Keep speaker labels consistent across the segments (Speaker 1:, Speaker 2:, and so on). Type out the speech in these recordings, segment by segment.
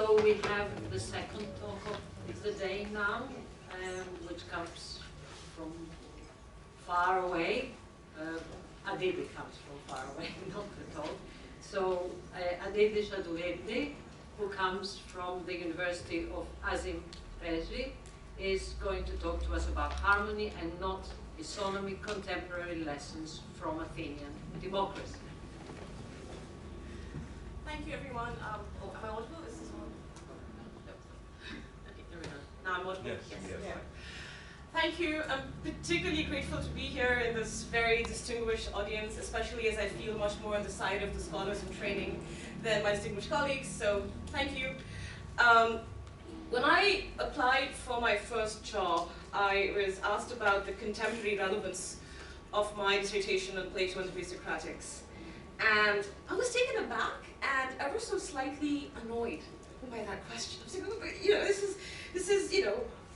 Speaker 1: So we have the second talk of the day now, which comes from far away. Aditi comes from far away, not at all. So Aditi Chaturvedi, who comes from the University of Azim Prezi, is going to talk to us about harmony and not isonomy, contemporary lessons from Athenian democracy.
Speaker 2: Thank you, everyone. Am I audible? Is this on? Okay, there we go. Now I'm audible?
Speaker 3: Yes.
Speaker 2: Yes. Yeah. Thank you. I'm particularly grateful to be here in this very distinguished audience, especially as I feel much more on the side of the scholars in training than my distinguished colleagues, so thank you. When I applied for my first job, I was asked about the contemporary relevance of my dissertation on Plato and the Pre-Socratics. And I was taken aback and ever so slightly annoyed by that question. I was like, oh, but, this is,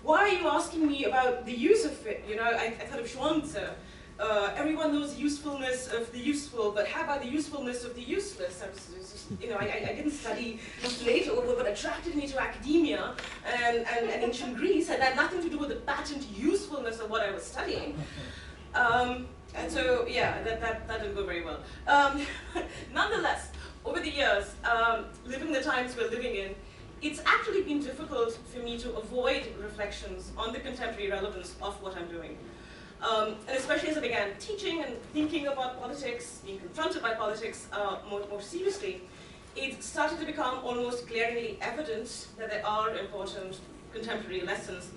Speaker 2: why are you asking me about the use of it? I thought of Schwanze. Everyone knows the usefulness of the useful, but how about the usefulness of the useless? I didn't study Plato, but what attracted me to academia and ancient Greece had nothing to do with the patent usefulness of what I was studying. And so, yeah, that didn't go very well. Nonetheless, over the years, living the times we're living in, it's actually been difficult for me to avoid reflections on the contemporary relevance of what I'm doing. And especially as I began teaching and thinking about politics, being confronted by politics more seriously, it started to become almost glaringly evident that there are important contemporary lessons,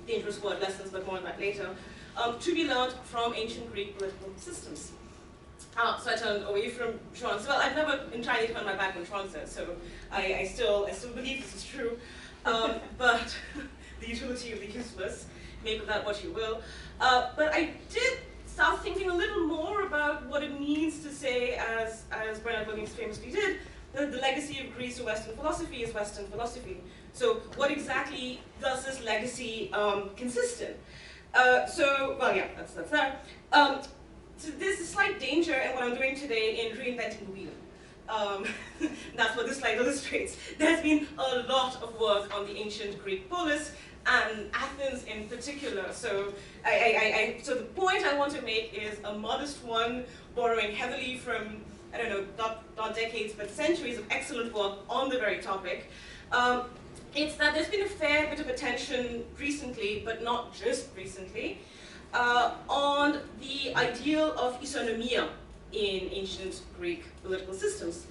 Speaker 2: dangerous word lessons, but more on that later, to be learned from ancient Greek political systems. So I turned away from Schwanze. Well, I've never entirely turned my back on Schwanze, so I still believe this is true. But the utility of the useless, make of that what you will. But I did start thinking a little more about what it means to say, as Bernard Williams famously did, that the legacy of Greece to Western philosophy is Western philosophy. So what exactly does this legacy consist in? Well, yeah, that's that. So there's a slight danger in what I'm doing today in reinventing the wheel. That's what this slide illustrates. There's been a lot of work on the ancient Greek polis, and Athens in particular. So so the point I want to make is a modest one, borrowing heavily from, I don't know, not decades, but centuries of excellent work on the very topic. It's that there's been a fair bit of attention recently, but not just recently, on the ideal of isonomia in ancient Greek political systems.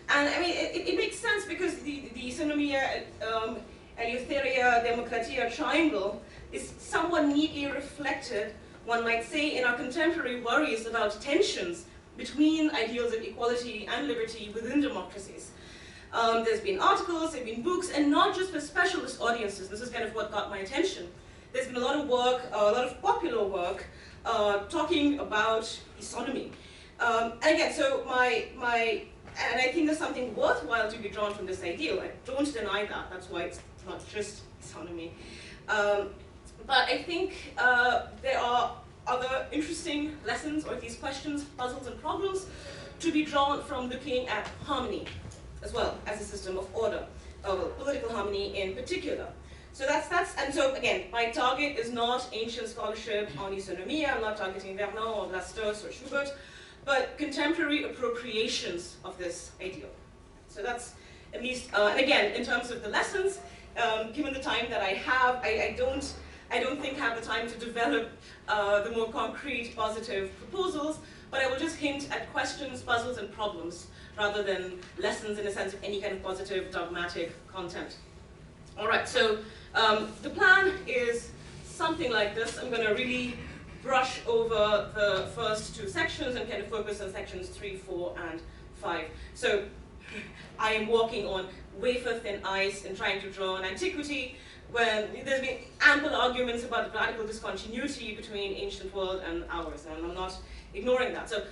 Speaker 2: And I mean, it makes sense because the isonomia, Eleutheria, Demokratia triangle is somewhat neatly reflected, one might say, in our contemporary worries about tensions between ideals of equality and liberty within democracies. There's been articles, there have been books, and not just for specialist audiences. This is kind of what got my attention. There's been a lot of work, a lot of popular work, talking about isonomy. And again, so and I think there's something worthwhile to be drawn from this ideal. I don't deny that. That's why it's not just isonomy. But I think there are other interesting lessons, or these questions, puzzles, and problems to be drawn from looking at harmony, as well as a system of order, political harmony in particular. So and so again, my target is not ancient scholarship on isonomia. I'm not targeting Vernon or Lastos or Schubert, but contemporary appropriations of this ideal. So that's at least, and again, in terms of the lessons, given the time that I have, I don't think I have the time to develop the more concrete, positive proposals, but I will just hint at questions, puzzles, and problems, rather than lessons in a sense of any kind of positive, dogmatic content. All right, so the plan is something like this. I'm going to really brush over the first two sections and kind of focus on sections 3, 4, and 5. So I am walking on wafer-thin ice and trying to draw an antiquity when there's been ample arguments about the radical discontinuity between ancient world and ours, and I'm not ignoring that. So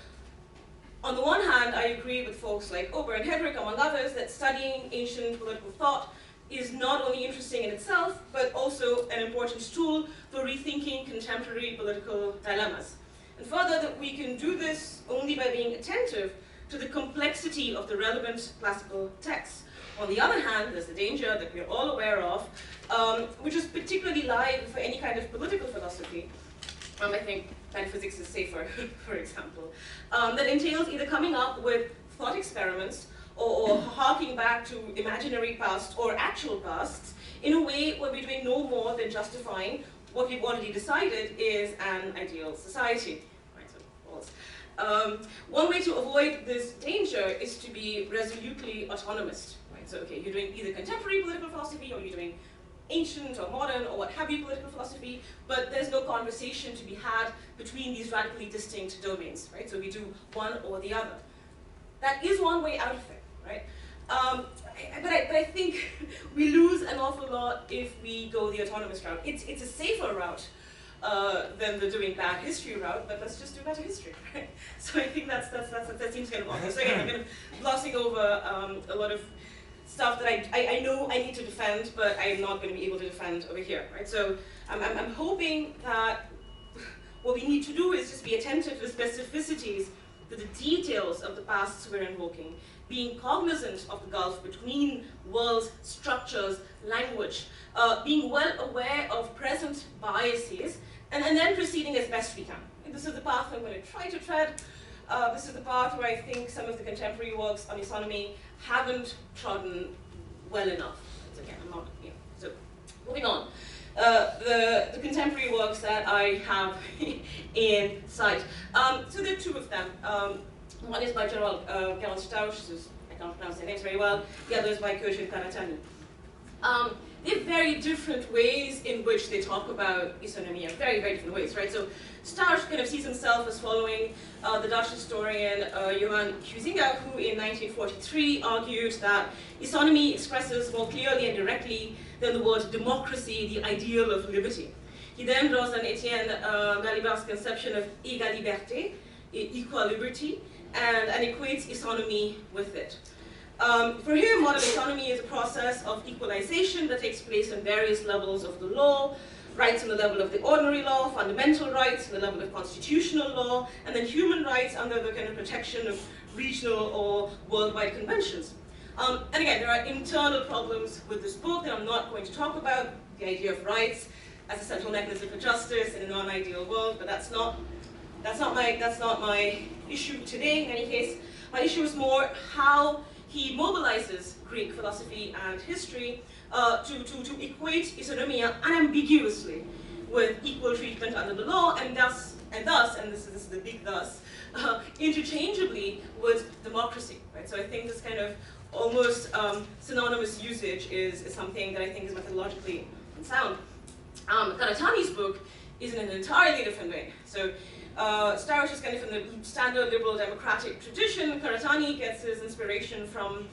Speaker 2: on the one hand, I agree with folks like Ober and Hedrick, among others, that studying ancient political thought is not only interesting in itself, but also an important tool for rethinking contemporary political dilemmas. And further, that we can do this only by being attentive to the complexity of the relevant classical texts, On the other hand, there's the danger that we're all aware of, which is particularly live for any kind of political philosophy. I think metaphysics is safer, for example, that entails either coming up with thought experiments or harking back to imaginary past or actual pasts in a way where we're doing no more than justifying what we've already decided is an ideal society. Right, so false. One way to avoid this danger is to be resolutely autonomous. Right? So, okay, you're doing either contemporary political philosophy or you're doing ancient or modern or what have you political philosophy, but there's no conversation to be had between these radically distinct domains, right? So we do one or the other. That is one way out of it, right? But I think we lose an awful lot if we go the autonomous route. It's a safer route than the doing bad history route, but let's just do better history, right? So I think that seems kind of obvious. So again, I'm kind of glossing over a lot of stuff that I know I need to defend, but I'm not going to be able to defend over here, right? So I'm hoping that what we need to do is just be attentive to the specificities, to the details of the pasts we're invoking, being cognizant of the gulf between worlds, structures, language, being well aware of present biases, and then proceeding as best we can. And this is the path I'm going to try to tread. This is the path where I think some of the contemporary works on isonomy haven't trodden well enough. So again, I'm not, so moving on. The contemporary works that I have in sight. So there are two of them. One is by Gerald Stausch, I can't pronounce their names very well. The other is by Kojin Karatani. They have very different ways in which they talk about isonomia, very, very different ways, right? So Stausch kind of sees himself as following the Dutch historian Johan Huizinga, who in 1943 argued that isonomy expresses more clearly and directly than the word democracy the ideal of liberty. He then draws on Etienne Balibar's conception of égalité, equal liberty, and equates isonomy with it. For him, modern economy is a process of equalization that takes place on various levels of the law, rights on the level of the ordinary law, fundamental rights on the level of constitutional law, and then human rights under the kind of protection of regional or worldwide conventions. And again, there are internal problems with this book that I'm not going to talk about, the idea of rights as a central mechanism for justice in a non-ideal world, but that's not my issue today in any case. My issue is more how he mobilizes Greek philosophy and history to equate isonomia unambiguously with equal treatment under the law, and thus, and this is the big thus, interchangeably with democracy, right? So I think this kind of almost synonymous usage is something that I think is methodologically unsound. Karatani's book is in an entirely different vein. So Stausch is kind of in the standard liberal democratic tradition. Karatani gets his inspiration from,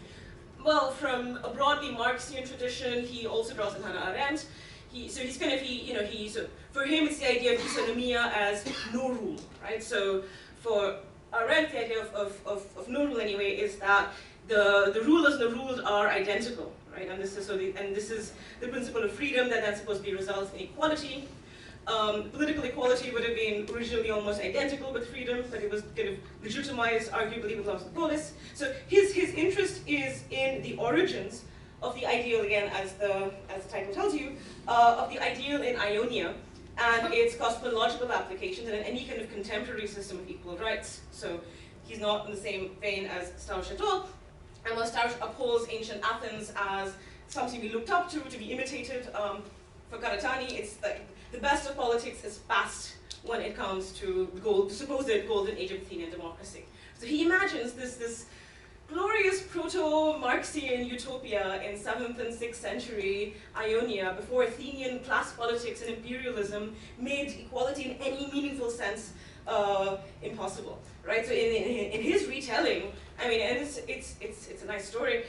Speaker 2: well, from a broadly Marxian tradition. He also draws on Hannah Arendt. For him, it's the idea of isonomia as no rule, right? So for Arendt, the idea of no rule anyway is that the rulers and the ruled are identical, right? And this is the principle of freedom that then supposed to be results in equality. Political equality would have been originally almost identical with freedom, but it was kind of legitimized, arguably, with loss of polis. So his interest is in the origins of the ideal, again, as the title tells you, of the ideal in Ionia, and its cosmological applications in any kind of contemporary system of equal rights. So he's not in the same vein as Stausch at all. And while Stausch upholds ancient Athens as something we looked up to be imitated, for Karatani, it's like the best of politics is past when it comes to the supposed golden age of Athenian democracy. So he imagines this glorious proto-Marxian utopia in 7th and 6th century Ionia, before Athenian class politics and imperialism made equality in any meaningful sense impossible, right? So in his retelling, I mean, and it's a nice story.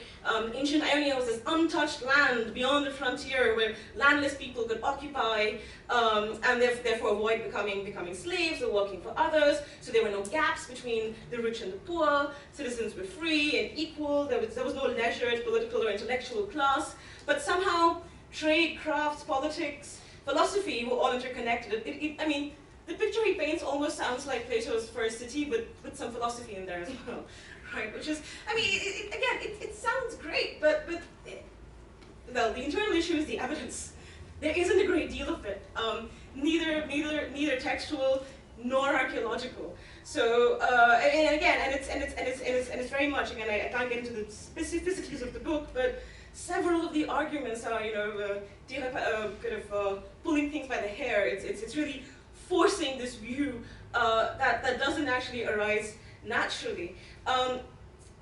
Speaker 2: Ancient Ionia was this untouched land beyond the frontier where landless people could occupy and therefore avoid becoming slaves or working for others. So there were no gaps between the rich and the poor. Citizens were free and equal. There was no leisured political or intellectual class. But somehow trade, crafts, politics, philosophy were all interconnected. I mean, the picture he paints almost sounds like Plato's first city, but with some philosophy in there as well, right? Which is, I mean, it sounds great, but well, the internal issue is the evidence. There isn't a great deal of it, neither textual nor archaeological. So, and again, it's very much, again, I can't get into the specificities of the book, but several of the arguments are, pulling things by the hair. It's really forcing this view that doesn't actually arise naturally.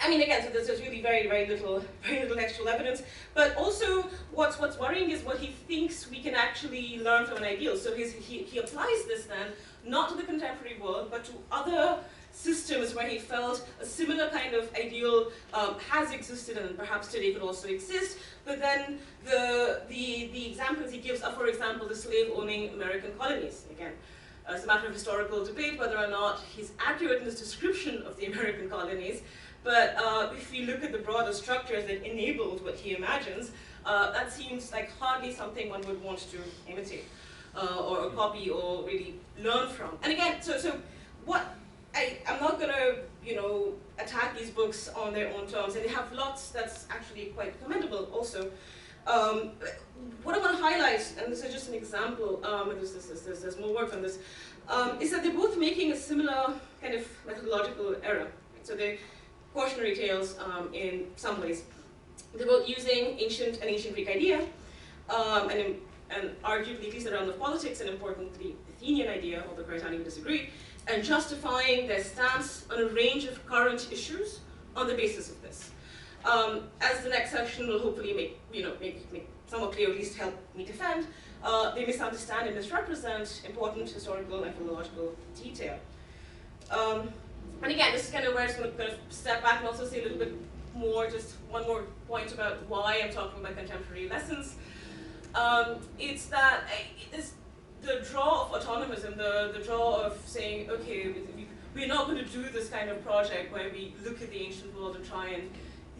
Speaker 2: I mean, again, so there's really very little textual evidence. But also, what's worrying is what he thinks we can actually learn from an ideal. So he applies this then not to the contemporary world, but to other systems where he felt a similar kind of ideal has existed and perhaps today could also exist. But then the examples he gives are, for example, the slave-owning American colonies. Again, it's a matter of historical debate whether or not he's accurate in his description of the American colonies. But if we look at the broader structures that enabled what he imagines, that seems like hardly something one would want to imitate or copy or really learn from. And again, so what I'm not going to attack these books on their own terms, and they have lots that's actually quite commendable also. What I want to highlight, and this is just an example, there's more work on this, is that they're both making a similar kind of methodological error. So they cautionary tales in some ways. They're both using ancient Greek idea, and arguably, at least around the politics, and importantly, Athenian idea, although Critani would disagree, and justifying their stance on a range of current issues on the basis of this. As the next section will hopefully make somewhat clear, at least help me defend, they misunderstand and misrepresent important historical and philological detail. And again, this is kind of where I'm going to kind of step back and also say a little bit more, just one more point about why I'm talking about contemporary lessons. It's that the draw of autonomism, the draw of saying, okay, we're not going to do this kind of project where we look at the ancient world and try and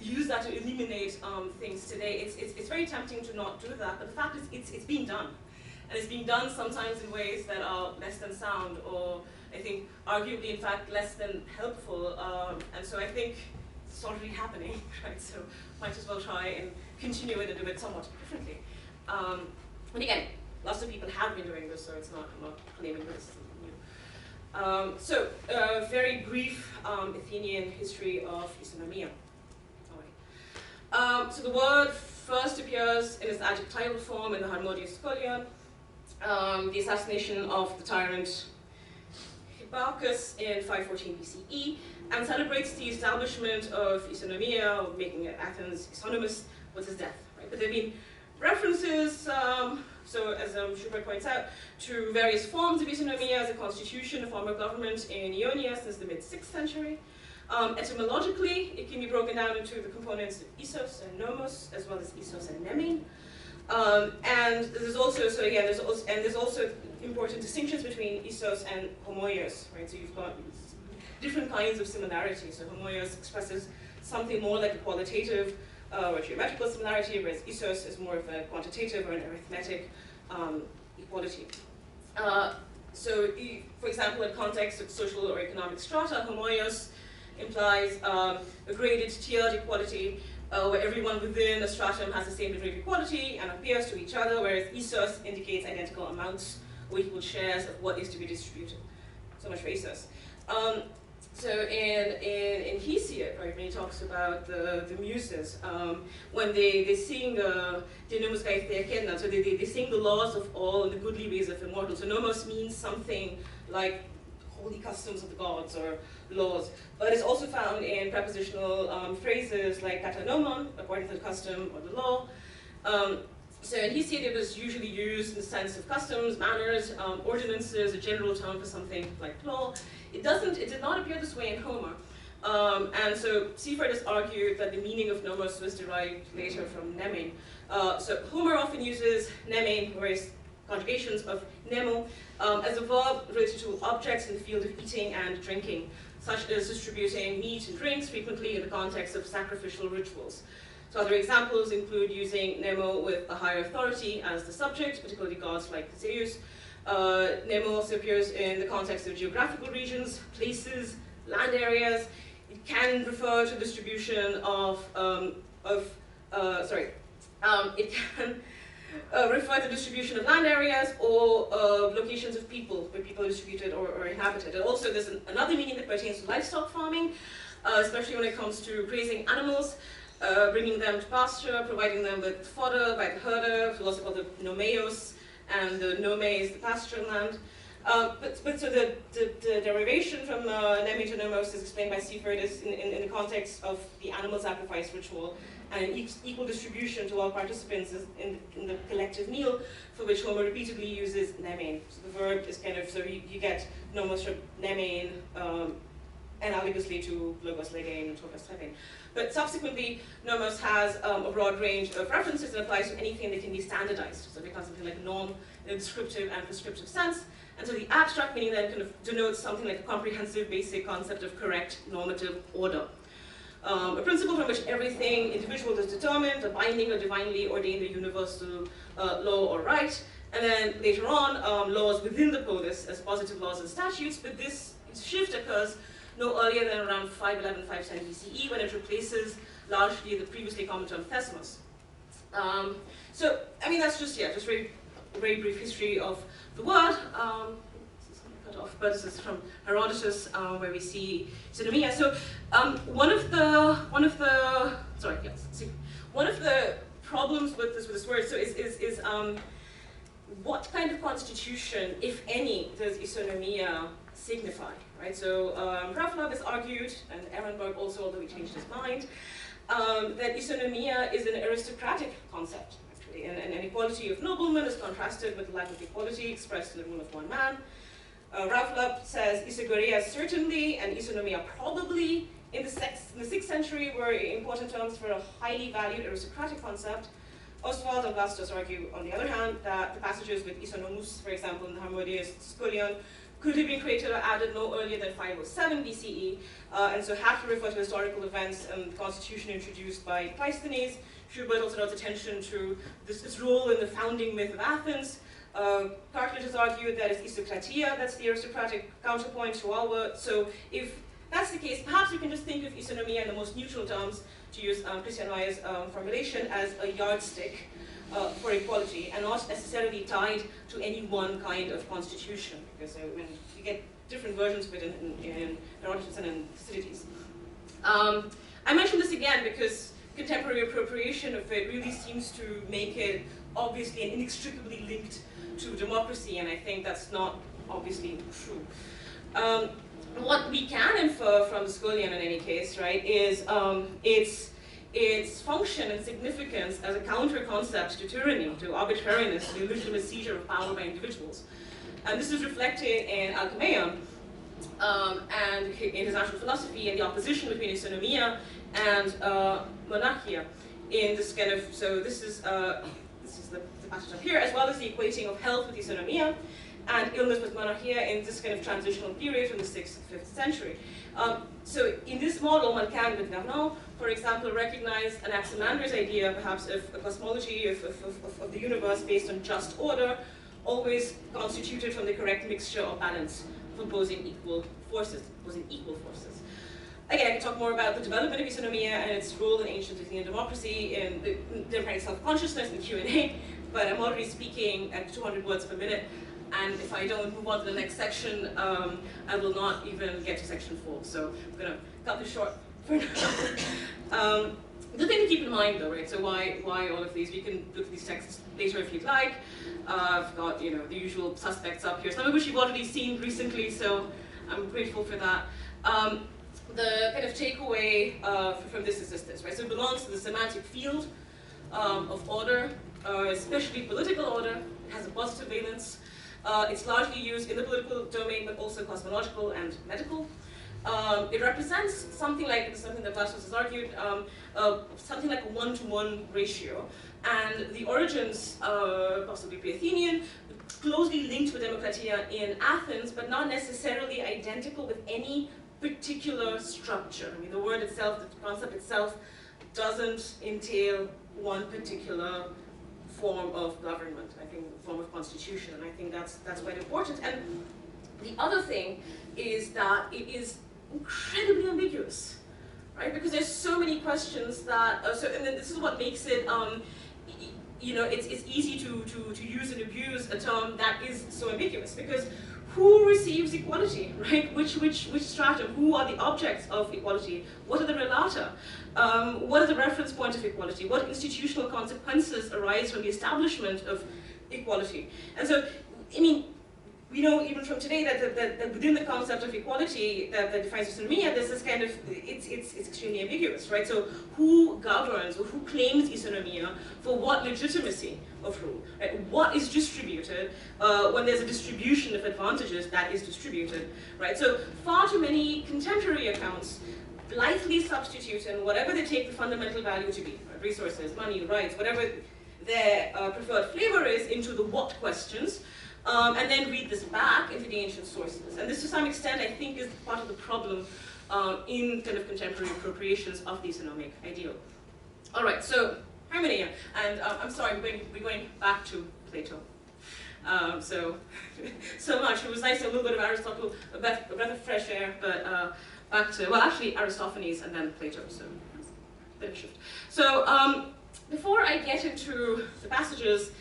Speaker 2: use that to eliminate things today. It's very tempting to not do that, but the fact is it's being done. And it's being done sometimes in ways that are less than sound, or I think arguably, in fact, less than helpful. And so I think it's already happening, right? So might as well try and continue it and do it somewhat differently. And again, lots of people have been doing this, so I'm not claiming this new. So very brief Athenian history of isonomia. So the word first appears in its adjectival form in the Harmodius Scholion, the assassination of the tyrant Hipparchus in 514 BCE, and celebrates the establishment of isonomia, of making Athens isonymous, with his death. Right? But there have been references, so as Schubert points out, to various forms of isonomia as a constitution, a form of government in Ionia since the mid-6th century. Etymologically, it can be broken down into the components of isos and nomos, as well as isos and nemein. And there's also, so again, there's also important distinctions between isos and homoios, right? So you've got different kinds of similarity. So homoios expresses something more like a qualitative or geometrical similarity, whereas isos is more of a quantitative or an arithmetic equality. So, for example, in context of social or economic strata, homoios implies a graded tiered equality where everyone within a stratum has the same degree of equality and appears to each other, whereas isos indicates identical amounts or equal shares of what is to be distributed. So much for isos. So in Hesiod, right, when he talks about the muses, when they sing the nomos kai theakenna, so they sing the laws of all and the goodly ways of immortals. So nomos means something like holy customs of the gods or laws, but it's also found in prepositional phrases like katanomon, according to the custom or the law. So in Hesiod it was usually used in the sense of customs, manners, ordinances, a general term for something like law. It did not appear this way in Homer. And so Seifert has argued that the meaning of nomos was derived later from nemein. So Homer often uses nemein, whereas conjugations of nemo, as a verb related to objects in the field of eating and drinking, such as distributing meat and drinks, frequently in the context of sacrificial rituals. So other examples include using nemo with a higher authority as the subject, particularly gods like Zeus. Nemo also appears in the context of geographical regions, places, land areas. It can refer to distribution of it can refer to distribution of land areas or locations of people, where people are distributed or inhabited. And also there's another meaning that pertains to livestock farming, especially when it comes to grazing animals, bringing them to pasture, providing them with fodder by the herder, who also called the nomeos, and the nome is the pasture land. But so the derivation from neme to nomos is explained by Seifert is in the context of the animal sacrifice ritual and an equal distribution to all participants in the collective meal, for which Homer repeatedly uses nemein. So the verb is kind of, so you get nomos from nemein, analogously to logos legein and tokos thepein. But subsequently, nomos has a broad range of references and applies to anything that can be standardized. So it becomes something like norm in a descriptive and prescriptive sense. And so the abstract meaning then kind of denotes something like a comprehensive basic concept of correct normative order. A principle from which everything individual is determined, a binding or divinely ordained or universal law or right. And then later on, laws within the polis as positive laws and statutes, but this shift occurs no earlier than around 511, 510 BCE, when it replaces largely the previously common term thesmos. So, I mean, that's just, just very brief history of the word. This is cut off, but this is from Herodotus, where we see isonomia. So, one of the problems with this word, so is what kind of constitution, if any, does isonomia signify, right? So Raffler has argued, and Ehrenberg also, although he changed his mind, that isonomia is an aristocratic concept, actually, and equality of noblemen is contrasted with the lack of equality expressed in the rule of one man. Raffler says isogoria certainly and isonomia probably in the 6th century were important terms for a highly valued aristocratic concept. Oswald and Vlastos argue, on the other hand, that the passages with isonomus, for example, in the Harmodius Scholion, could have been created or added no earlier than 507 BCE, and so have to refer to historical events and the constitution introduced by Cleisthenes. Schubert also draws attention to this role in the founding myth of Athens. Cartlidge has argued that it's isokratia, that's the aristocratic counterpoint to our word. So if that's the case, perhaps you can just think of isonomia in the most neutral terms, to use Christian Meyer's formulation, as a yardstick for equality, and not necessarily tied to any one kind of constitution, because when you get different versions of it in Herodotus and in Thucydides. I mention this again because contemporary appropriation of it really seems to make it obviously and inextricably linked to democracy, and I think that's not obviously true. What we can infer from Scholion in any case, right, is its function and significance as a counter-concept to tyranny, to arbitrariness, to the illegitimate seizure of power by individuals. And this is reflected in Alcmaeon and in his natural philosophy and the opposition between isonomia and monarchia in this kind of, so this is the passage up here, as well as the equating of health with isonomia and illness with monarchia in this kind of transitional period from the 6th to 5th century. So in this model, one can, with Vernon, for example, recognize Anaximander's idea, perhaps, of a cosmology of the universe based on just order, always constituted from the correct mixture or balance of opposing equal forces. Again, I can talk more about the development of isonomia and its role in ancient Athenian democracy, in the democratic self-consciousness and Q&A, but I'm already speaking at 200 words per minute, and if I don't move on to the next section, I will not even get to section 4. So I'm going to cut this short for now. The thing to keep in mind, though, right? So why all of these? We can look at these texts later if you'd like. I've got the usual suspects up here, some of which you've already seen recently, so I'm grateful for that. The kind of takeaway from this is this, right? So it belongs to the semantic field of order, especially political order. It has a positive valence. It's largely used in the political domain, but also cosmological and medical. It represents something like, something that Vlastos has argued, something like a 1-to-1 ratio. And the origins, possibly pre-Athenian, closely linked with democratia in Athens, but not necessarily identical with any particular structure. I mean, the word itself, the concept itself, doesn't entail one particular form of government, I think, form of constitution, and I think that's quite important. And the other thing is that it is incredibly ambiguous. questions that, and then this is what makes it, it's easy to use and abuse a term that is so ambiguous, because who receives equality, right? Which stratum? Who are the objects of equality? What are the relata? What is the reference point of equality? What institutional consequences arise from the establishment of equality? And so, I mean, we know even from today that within the concept of equality that defines isonomia, there's this kind of, it's extremely ambiguous, right? So who governs or who claims isonomia for what legitimacy of rule? Right? What is distributed when there's a distribution of advantages that is distributed, right? So far too many contemporary accounts blithely substitute in whatever they take the fundamental value to be, right? Resources, money, rights, whatever their preferred flavor is, into the what questions, and then read this back into the ancient sources. And this, to some extent, I think, is part of the problem in kind of contemporary appropriations of the isonomic ideal. All right, so harmonia, and I'm sorry, we're going back to Plato. So much. It was nice to have a little bit of Aristotle, a breath of fresh air, but back to, well, actually Aristophanes and then Plato. So a bit of a shift. So before I get into the passages,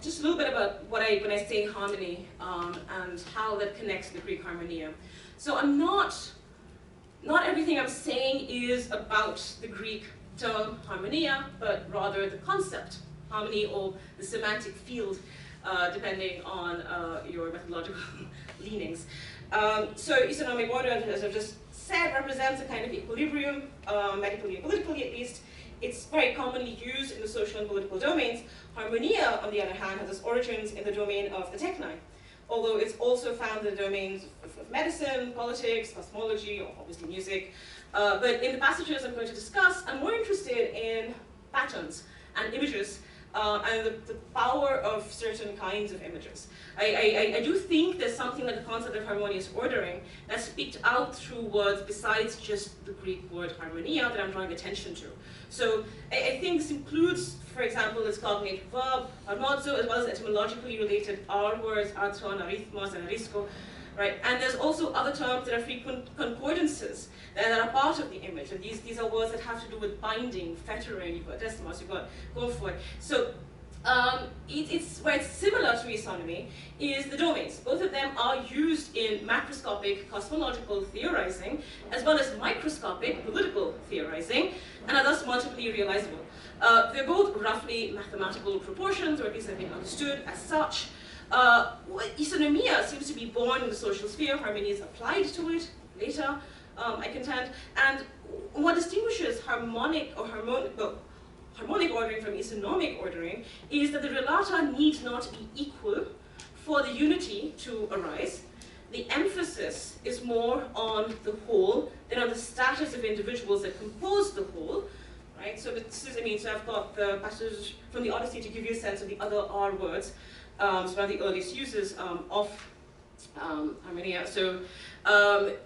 Speaker 2: just a little bit about when I say harmony and how that connects to the Greek harmonia. So not everything I'm saying is about the Greek term harmonia, but rather the concept harmony, or the semantic field, depending on your methodological leanings. So isonomic order, as I've just said, represents a kind of equilibrium, medically and politically at least. It's very commonly used in the social and political domains. Harmonia, on the other hand, has its origins in the domain of the techni, although it's also found in the domains of medicine, politics, cosmology, or obviously music. But in the passages I'm going to discuss, I'm more interested in patterns and images, and the power of certain kinds of images. I do think there's something like the concept of harmonious ordering that's speaked out through words besides just the Greek word harmonia that I'm drawing attention to. So I think this includes, for example, this cognate verb, harmozo, as well as etymologically related R words, arthron, arithmos, and arisco, right? And there's also other terms that are frequent concordances that are part of the image, and these are words that have to do with binding, fettering. You've got desmos, you've got go for it. So where it's similar to isonomy is the domains. Both of them are used in macroscopic cosmological theorizing, as well as microscopic political theorizing, and are thus multiply realizable. They're both roughly mathematical proportions, or at least have been understood as such. Isonomia seems to be born in the social sphere. Harmony is applied to it later, I contend. And what distinguishes harmonic ordering from isonomic ordering is that the relata need not be equal for the unity to arise. The emphasis is more on the whole than on the status of individuals that compose the whole. Right? So this is, so I've got the passage from the Odyssey to give you a sense of the other R words. So one of the earliest uses of harmonia. So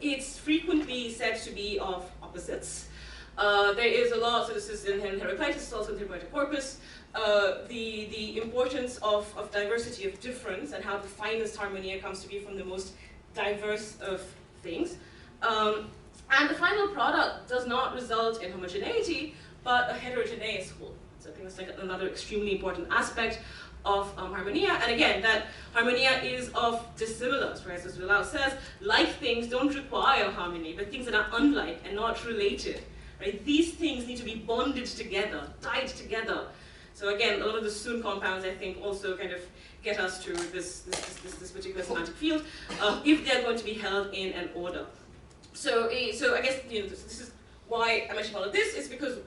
Speaker 2: it's frequently said to be of opposites. There is a lot, so this is in Heraclitus, also in the Hermetic Corpus, the importance of diversity of difference and how the finest harmonia comes to be from the most diverse of things. And the final product does not result in homogeneity, but a heterogeneous whole. So I think that's like another extremely important aspect of harmonia. And again, that harmonia is of dissimilars, right? So as Rillau says, like things don't require harmony, but things that are unlike and not related. Right? These things need to be bonded together, tied together. So again, a lot of the Sun compounds, I think, also kind of get us to this particular semantic field, if they're going to be held in an order. So I guess this is why I mentioned all of this, is because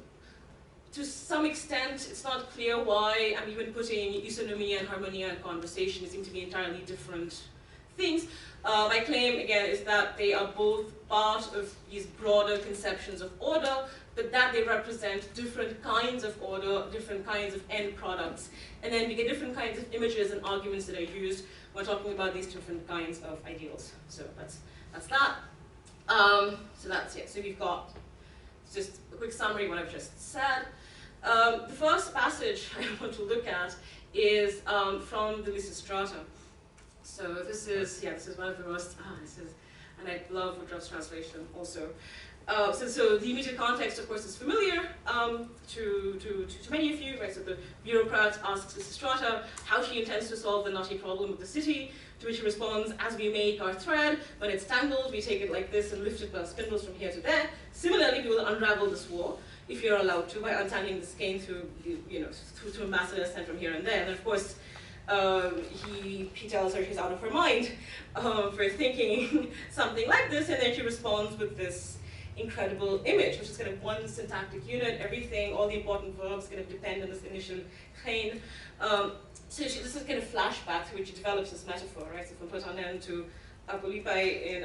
Speaker 2: to some extent it's not clear why I'm even putting isonomia and harmonia in conversation. They seem to be entirely different things. My claim, again, is that they are both part of these broader conceptions of order, but that they represent different kinds of order, different kinds of end products. And then we get different kinds of images and arguments that are used when talking about these different kinds of ideals. So that's that. So that's it. So we've got just a quick summary of what I've just said. The first passage I want to look at is from the Lysistrata. So this is one of the most, and I love Woodruff's translation also. So the immediate context, of course, is familiar to many of you, right? So the bureaucrat asks Lysistrata how she intends to solve the knotty problem of the city, to which she responds, as we make our thread, when it's tangled, we take it like this and lift it by spindles from here to there. Similarly, we will unravel this wool, if you're allowed to, by untangling the skein through, through a massive ascent from here and there. And of course, he tells her she's out of her mind for thinking something like this, and then she responds with this incredible image, which is kind of one syntactic unit. Everything, all the important verbs kind of depend on this initial chain. So this is kind of flashback through which she develops this metaphor, right? So from Platonen to Apolypai in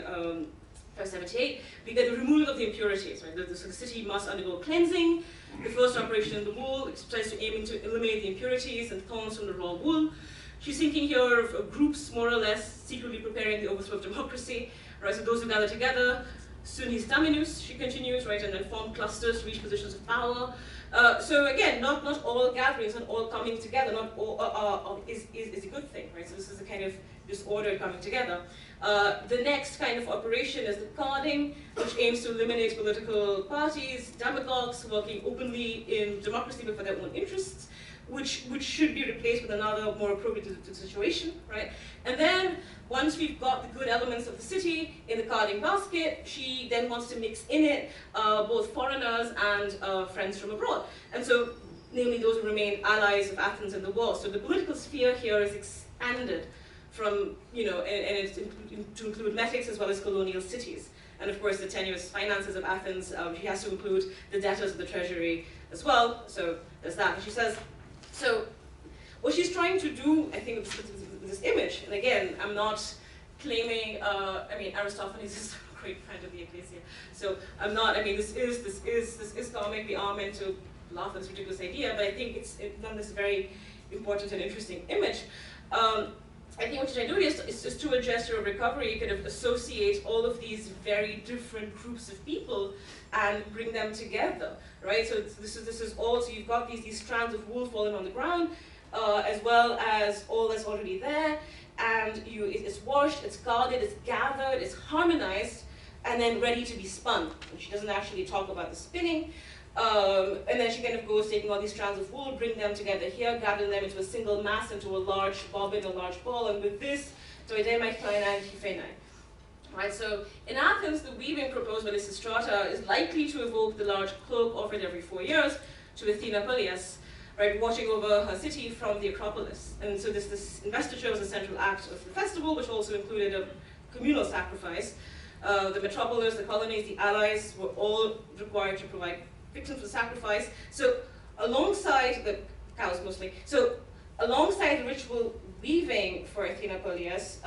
Speaker 2: 578, we get the removal of the impurities, right? So the city must undergo cleansing. The first operation in the wool tries to aim to eliminate the impurities and thorns from the raw wool. She's thinking here of groups, more or less, secretly preparing the overthrow of democracy, right? So those who gather together, soon his dominus, she continues, right, and then form clusters to reach positions of power. So again, not all gatherings and all coming together, not all is a good thing, right? So this is a kind of disorder coming together. The next kind of operation is the carding, which aims to eliminate political parties, demagogues working openly in democracy but for their own interests, which should be replaced with another more appropriate to the situation, right? And then once we've got the good elements of the city in the carding basket, she then wants to mix in it both foreigners and friends from abroad. And so, namely those who remain allies of Athens in the war. So the political sphere here is expanded from, and it's to include metics as well as colonial cities. And of course, the tenuous finances of Athens, she has to include the debtors of the treasury as well. So there's that. And she says, so what she's trying to do, I think, with this image, and again, I'm not claiming, Aristophanes is a great friend of the Ecclesia. So I'm not, this is comic, we are meant to laugh at this ridiculous idea, but I think it's done this very important and interesting image. I think what you're trying to do is just to a gesture of recovery, you kind of associate all of these very different groups of people and bring them together, right? So this is all, so you've got these strands of wool falling on the ground, as well as all that's already there, and it's washed, it's guarded, it's gathered, it's harmonized, and then ready to be spun. And she doesn't actually talk about the spinning. And then she kind of goes taking all these strands of wool, bring them together here, gather them into a single mass, into a large bobbin, a large ball, and with this, toidemai kleina hyphenai. Right, so in Athens, the weaving proposed by Lysistrata is likely to evoke the large cloak offered every 4 years to Athena Polias, right, watching over her city from the Acropolis. And so this investiture was a central act of the festival, which also included a communal sacrifice. The metropolis, the colonies, the allies were all required to provide victims for sacrifice. So alongside the cows mostly, so alongside the ritual weaving for Athena Polias,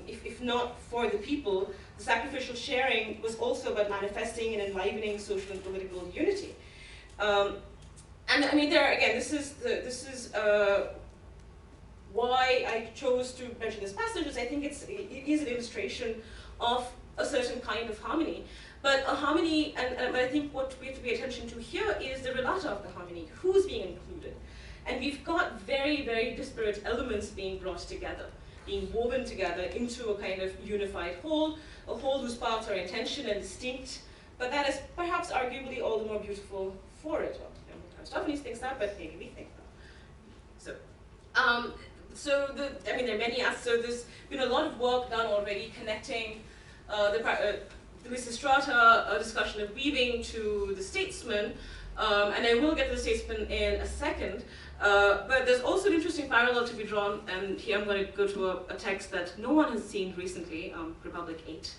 Speaker 2: if not for the people, the sacrificial sharing was also about manifesting and enlivening social and political unity. And I mean, there again, this is why I chose to mention this passage, because I think it is an illustration of a certain kind of harmony. But a harmony, but I think what we have to pay attention to here is the relata of the harmony. Who's being included? And we've got very, very disparate elements being brought together, being woven together into a kind of unified whole, a whole whose parts are intention and distinct, but that is perhaps arguably all the more beautiful for it. Well, Aristophanes thinks that, but maybe we think that. So, there are many aspects. So there's been a lot of work done already connecting the Lysistrata discussion of weaving to the statesman, and I will get to the statesman in a second. But there's also an interesting parallel to be drawn, and here I'm going to go to a text that no one has seen recently, Republic 8.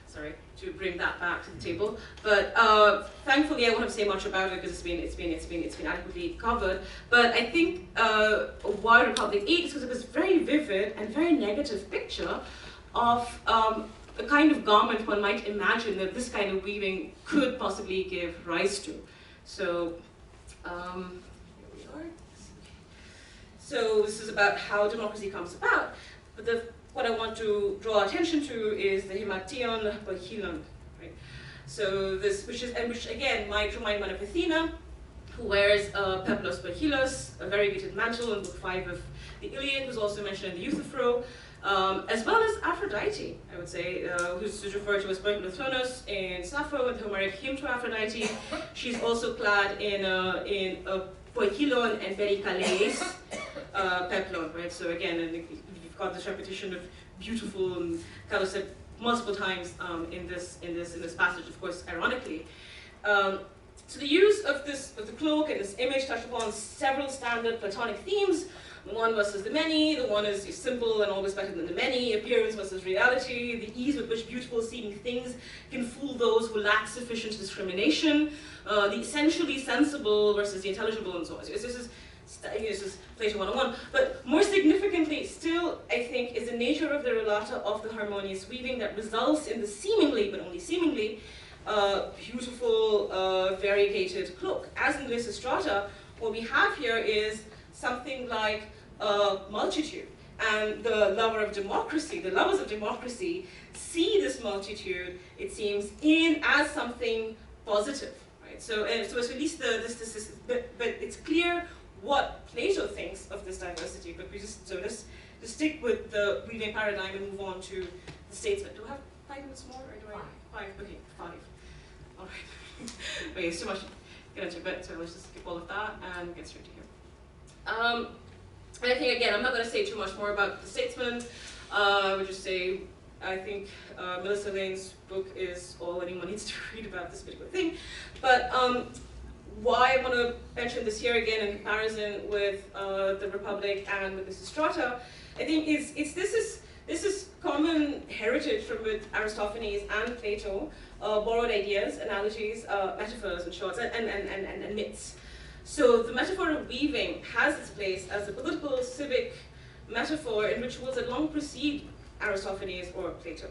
Speaker 2: Sorry, to bring that back to the table. But thankfully, I won't have to say much about it because it's been adequately covered. But I think why Republic 8 is because it was a very vivid and very negative picture of the kind of garment one might imagine that this kind of weaving could possibly give rise to. So here we are. So this is about how democracy comes about. But what I want to draw attention to is the Himation Bacchylon, right? So which again might remind one of Athena, who wears peplos bacchyllos, a variegated mantle in book 5 of the Iliad, was also mentioned in the Euthyphro. as well as Aphrodite, I would say, who's referred to as Percolothronos in Sappho with the Homeric hymn to Aphrodite. She's also clad in a poikilon and perikales peplon, right? So again, you've got this repetition of beautiful and kind of said multiple times in this passage, of course, ironically. So the use of the cloak and this image touched upon several standard Platonic themes. The one versus the many, the one is simple and always better than the many, appearance versus reality, the ease with which beautiful seeming things can fool those who lack sufficient discrimination, the essentially sensible versus the intelligible, and so on. So this is Plato 101. But more significantly still, I think, is the nature of the relata of the harmonious weaving that results in the seemingly, but only seemingly, beautiful, variegated cloak. As in Lysistrata, what we have here is something like a multitude. And the lovers of democracy see this multitude, it seems, as something positive. Right? So it's at least but it's clear what Plato thinks of this diversity. But let's stick with the weaving paradigm and move on to the statesman. Do I have 5 minutes more, or do I? 5. Okay, 5. All right. Okay, it's too much to get into, but so let's just skip all of that and get straight to here. And I think, again, I'm not going to say too much more about the statesman. I would just say, I think Melissa Lane's book is all anyone needs to read about this particular thing. But why I want to mention this here again in comparison with the Republic and with Lysistrata, I think this is common heritage from both Aristophanes and Plato, borrowed ideas, analogies, metaphors, and shorts, and myths. So the metaphor of weaving has its place as a political, civic metaphor in rituals that long precede Aristophanes or Plato.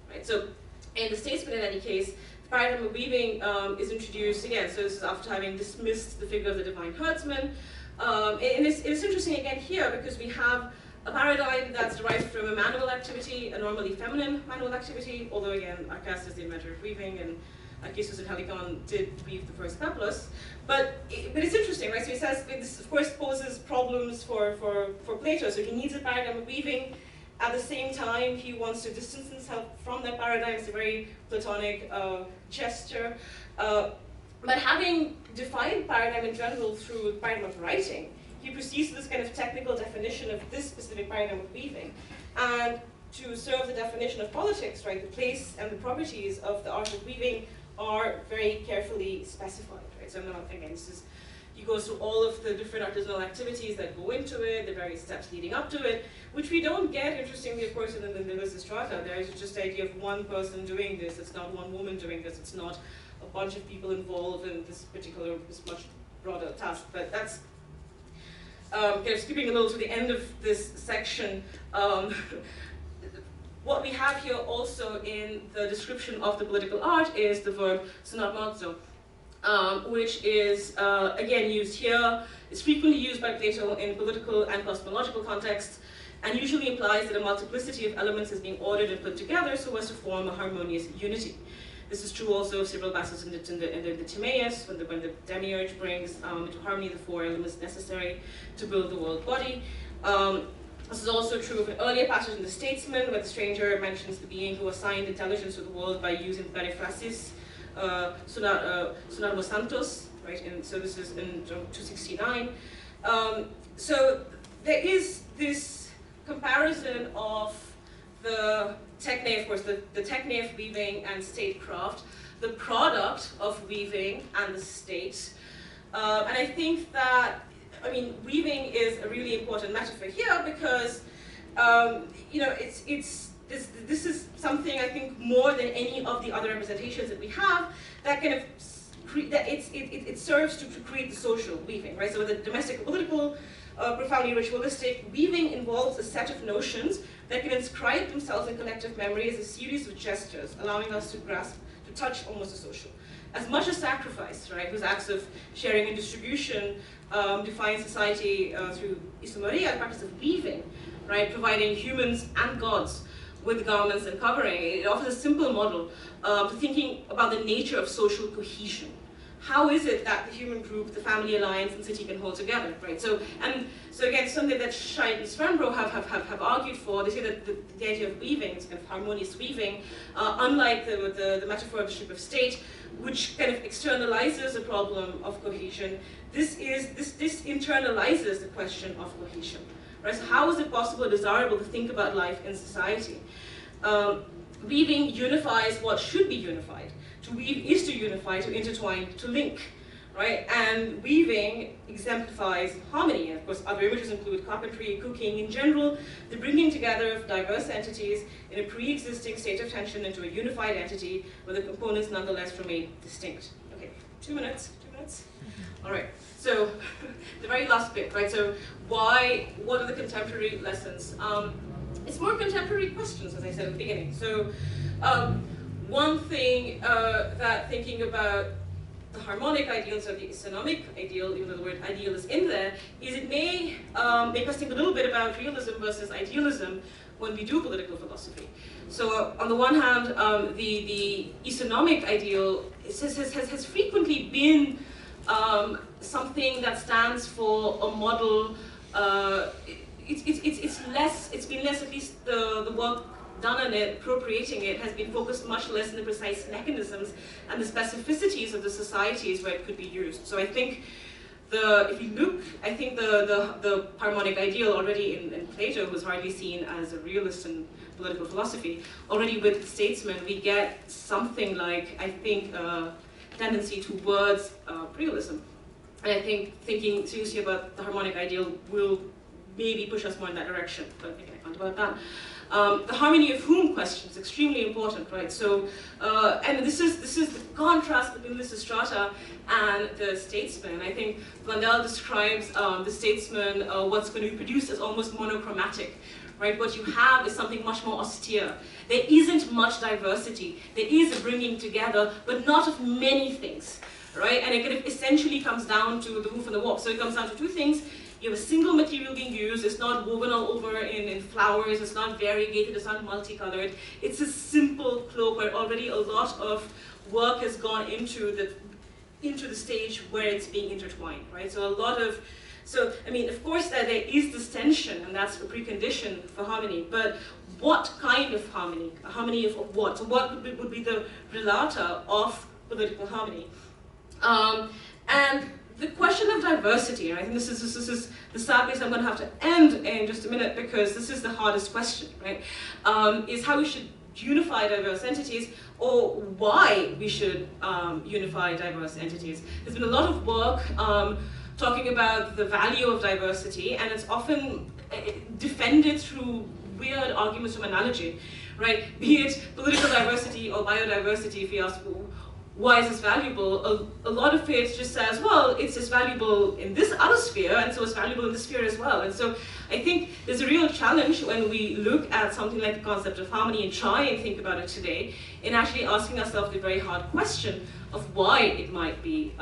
Speaker 2: Right? So in the statesman, in any case, the paradigm of weaving is introduced again. So this is after having dismissed the figure of the divine herdsman. And it's interesting again here because we have a paradigm that's derived from a manual activity, a normally feminine manual activity, although again, Arcas is the inventor of weaving, and Archisus and Helicon did weave the first peplos. But it's interesting, right? So he says this, of course, poses problems for Plato. So he needs a paradigm of weaving. At the same time, he wants to distance himself from that paradigm. It's a very Platonic gesture. But having defined paradigm in general through the paradigm of writing, he proceeds to this kind of technical definition of this specific paradigm of weaving. And to serve the definition of politics, right, the place and the properties of the art of weaving are very carefully specified, right? So I'm not, again, he goes through all of the different artisanal activities that go into it, the various steps leading up to it, which we don't get, interestingly, of course, in the Lysistrata. There is just the idea of one person doing this. It's not one woman doing this. It's not a bunch of people involved in this much broader task. But that's kind of skipping a little to the end of this section. What we have here also in the description of the political art is the verb synagmazo, which is, again, used here. It's frequently used by Plato in political and cosmological contexts, and usually implies that a multiplicity of elements is being ordered and put together so as to form a harmonious unity. This is true also of several passages in the Timaeus, when the demiurge brings into harmony the 4 elements necessary to build the world body. This is also true of an earlier passage in the Statesman, where the stranger mentions the being who assigned intelligence to the world by using periphrasis, Sunarmos Santos, right? And so this is in 269. So there is this comparison of the techne, of course, the techne of weaving and statecraft, the product of weaving and the state. And I think that, I mean, weaving is a really important metaphor here because, you know, this is something I think more than any of the other representations that we have that kind of it serves to create the social weaving, right? So with the domestic political, profoundly ritualistic, weaving involves a set of notions that can inscribe themselves in collective memory as a series of gestures, allowing us to grasp, to touch almost the social. As much as sacrifice, right, whose acts of sharing and distribution define society through isomeria, the practice of weaving, right, providing humans and gods with garments and covering. It offers a simple model to thinking about the nature of social cohesion, how is it that the human group, the family alliance, and city can hold together, right? So again, something that Scheid and Svendbro have argued for. They say that the idea of weaving, kind of harmonious weaving, unlike the metaphor of the ship of state, which kind of externalizes the problem of cohesion, this internalizes the question of cohesion, right? So how is it possible, desirable to think about life in society? Weaving unifies what should be unified. To weave is to unify, to intertwine, to link, right? And weaving exemplifies harmony. And of course, other images include carpentry, cooking. In general, the bringing together of diverse entities in a pre-existing state of tension into a unified entity where the components nonetheless remain distinct. Okay, 2 minutes, 2 minutes? All right, so the very last bit, right? So what are the contemporary lessons? It's more contemporary questions, as I said at the beginning. So one thing that thinking about the harmonic ideal instead of the isonomic ideal, even though the word ideal is in there, is it may make us think a little bit about realism versus idealism when we do political philosophy. So on the one hand, the isonomic ideal has frequently been something that stands for a model. It's been less, at least the work done on it, appropriating it, has been focused much less on the precise mechanisms and the specificities of the societies where it could be used. So I think if you look, I think the harmonic ideal already in Plato was hardly seen as a realist in political philosophy. Already with statesmen, we get something like, I think, tendency towards realism. And I think thinking seriously about the harmonic ideal will maybe push us more in that direction, but I can't talk about that. The harmony of whom question is extremely important, right? So, and this is the contrast between Lysistrata and the statesman. I think Blundell describes the statesman, what's going to be produced as almost monochromatic, right? What you have is something much more austere. There isn't much diversity. There is a bringing together, but not of many things, right? And it kind of essentially comes down to the roof and the walk. So it comes down to two things. You have a single material being used, it's not woven all over in flowers, it's not variegated, it's not multicolored. It's a simple cloak where already a lot of work has gone into the stage where it's being intertwined, right? So I mean, of course there is this tension, and that's a precondition for harmony, but what kind of harmony? A harmony of what? So what would be the relata of political harmony? And the question of diversity, and I think this is the sad place I'm going to have to end in just a minute, because this is the hardest question, right? Is how we should unify diverse entities, or why we should unify diverse entities. There's been a lot of work talking about the value of diversity, and it's often defended through weird arguments from analogy, right? Be it political diversity or biodiversity, if you ask why is this valuable, a lot of it just says, well, it's as valuable in this other sphere, and so it's valuable in this sphere as well. And so I think there's a real challenge when we look at something like the concept of harmony and try and think about it today, in actually asking ourselves the very hard question of why it might be,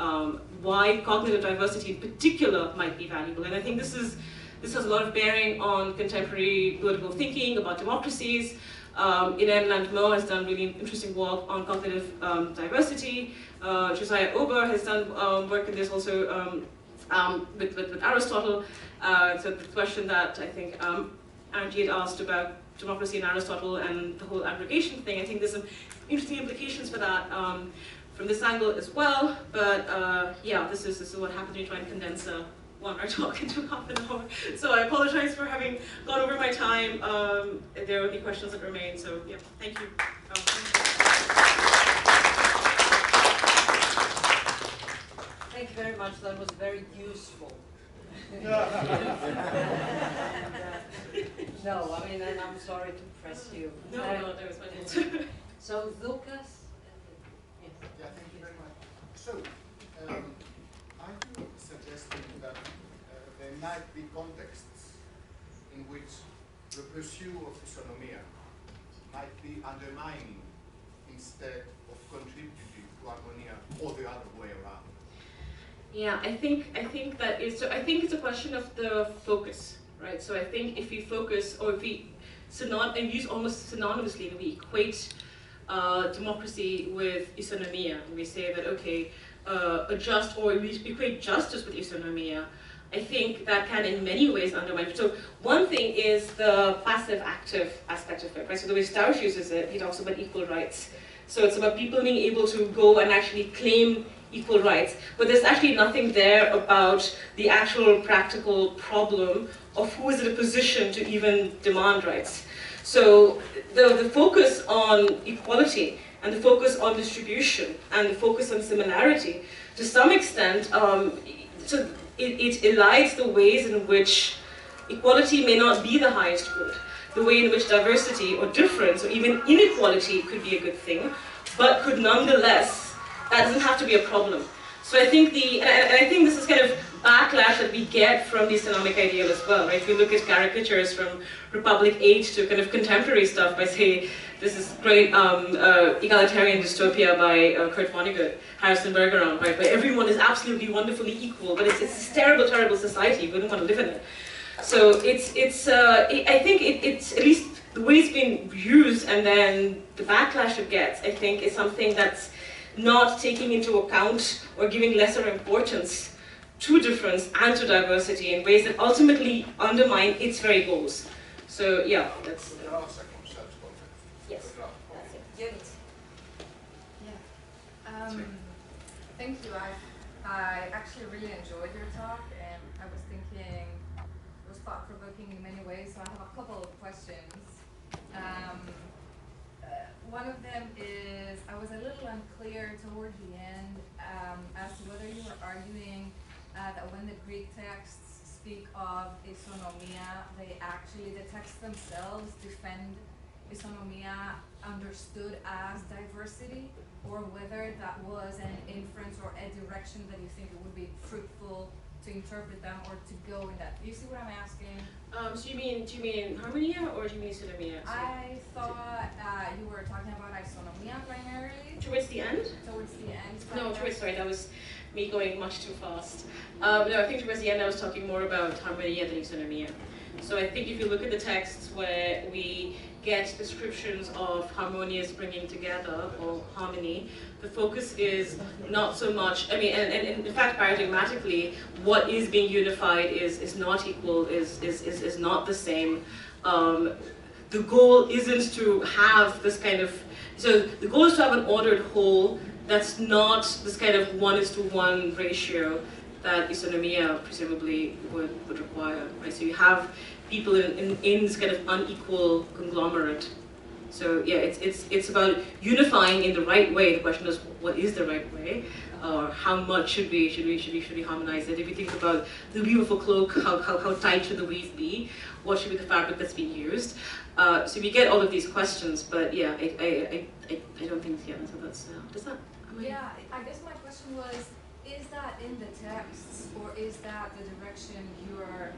Speaker 2: why cognitive diversity in particular might be valuable. And I think this has a lot of bearing on contemporary political thinking about democracies. Irene Landmo has done really interesting work on cognitive diversity. Josiah Ober has done work in this also with Aristotle. So the question that I think Angie had asked about democracy and Aristotle and the whole aggregation thing, I think there's some interesting implications for that from this angle as well. But yeah, this is what happens when you try and condense a 1 hour talk into half an hour. So I apologize for having gone over my time. If there are any questions that remain, so yeah, thank you.
Speaker 1: Thank you very much. That was very useful. No, I mean, and I'm sorry to press you.
Speaker 2: No, that was my answer.
Speaker 1: So Lucas.
Speaker 3: Yeah, thank you very much. So, are you suggesting that there might be contexts in which the pursuit of isonomia might be undermining instead of contributing to harmonia, or the other way around?
Speaker 2: Yeah, I think that is. So I think it's a question of the focus, right? So I think if we focus, or if we and use almost synonymously, and we equate democracy with isonomia, and we say that okay, adjust or at least equate justice with isonomia, I think that can in many ways undermine. So one thing is the passive-active aspect of it, right? So the way Stausch uses it, he talks about equal rights. So it's about people being able to go and actually claim equal rights, but there's actually nothing there about the actual practical problem of who is in a position to even demand rights. So the focus on equality and the focus on distribution and the focus on similarity, to some extent, it elides the ways in which equality may not be the highest good, the way in which diversity or difference or even inequality could be a good thing, but could nonetheless, that doesn't have to be a problem. So I think and I think this is kind of backlash that we get from the economic ideal as well, right? If you look at caricatures from Republic 8 to kind of contemporary stuff by, say, this is great egalitarian dystopia by Kurt Vonnegut, Harrison Bergeron, right? Where everyone is absolutely wonderfully equal, but it's this terrible, terrible society. We wouldn't want to live in it. So I think it's at least the way it's being used and then the backlash it gets, I think, is something that's not taking into account or giving lesser importance to difference and to diversity in ways that ultimately undermine its very goals. So yeah, that's... Yes, that's it.
Speaker 4: Yeah. Thank you. I actually really enjoyed your talk, and I was thinking it was thought-provoking in many ways, so I have a couple of questions. One of them is, I was a little unclear toward the end as to whether you were arguing that when the Greek texts speak of isonomia, the texts themselves defend isonomia understood as diversity, or whether that was an inference or a direction that you think it would be fruitful to interpret them or to go in that. Do you see what I'm asking?
Speaker 2: So do you mean harmonia or do you mean isonomia?
Speaker 4: I thought you were talking about isonomia primarily.
Speaker 2: Towards the end?
Speaker 4: Towards the end.
Speaker 2: No, sorry, that was me going much too fast. No, I think towards the end I was talking more about harmonia than isonomia. So I think if you look at the texts where we get descriptions of harmonious bringing together or harmony, the focus is not so much, I mean, and in fact paradigmatically, what is being unified is not equal, is not the same. The goal isn't to have this kind of, so the goal is to have an ordered whole that's not this kind of 1:1 ratio that isonomia presumably would require, right? So you have people in this kind of unequal conglomerate. So yeah, it's about unifying in the right way. The question is, what is the right way? Or how much should we harmonize it? If you think about the weave of a cloak, how tight should the weave be? What should be the fabric that's being used? So we get all of these questions, but yeah, I don't think, yeah, so that's, does that?
Speaker 4: Yeah, I guess my question was, is that in the texts, or is that the direction you're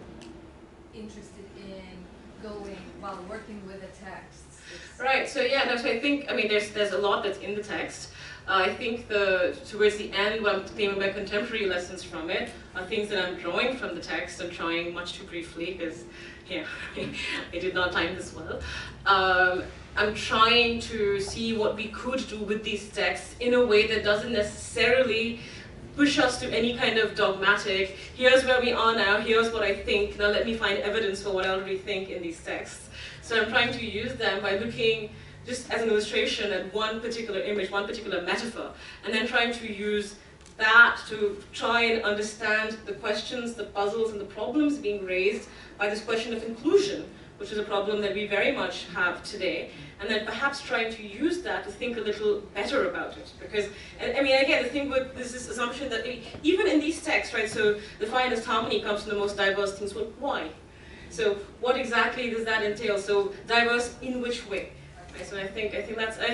Speaker 4: interested in going while working with the texts?
Speaker 2: Right, so yeah, no, so I think, I mean, there's a lot that's in the text. I think towards the end, what I'm claiming my contemporary lessons from it are things that I'm drawing from the text. I'm trying much too briefly, because, yeah, I did not time this well. I'm trying to see what we could do with these texts in a way that doesn't necessarily push us to any kind of dogmatic, here's where we are now, here's what I think, now let me find evidence for what I already think in these texts. So I'm trying to use them by looking just as an illustration at one particular image, one particular metaphor, and then trying to use that to try and understand the questions, the puzzles, and the problems being raised by this question of inclusion, which is a problem that we very much have today, and then perhaps trying to use that to think a little better about it. Because, I mean, again, the thing with this assumption that even in these texts, right, so the finest harmony comes from the most diverse things, well, why? So what exactly does that entail? So diverse in which way? Right, so I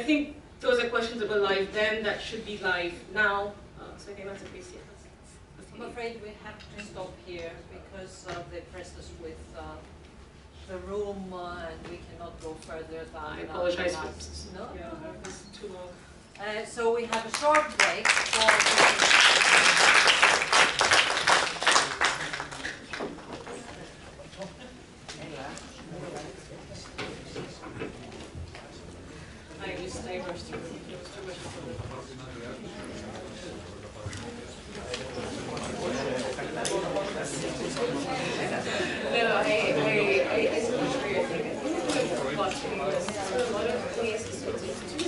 Speaker 2: think those are questions that were live then that should be live now. So I think that's a piece, yeah.
Speaker 1: I'm afraid we have to stop here because they pressed us with the room and we cannot go further than
Speaker 2: I apologize for
Speaker 1: this. No,
Speaker 2: yeah, it was too long.
Speaker 1: So we have a short break for
Speaker 2: I just stay rusty. It was too much for the a lot of ways to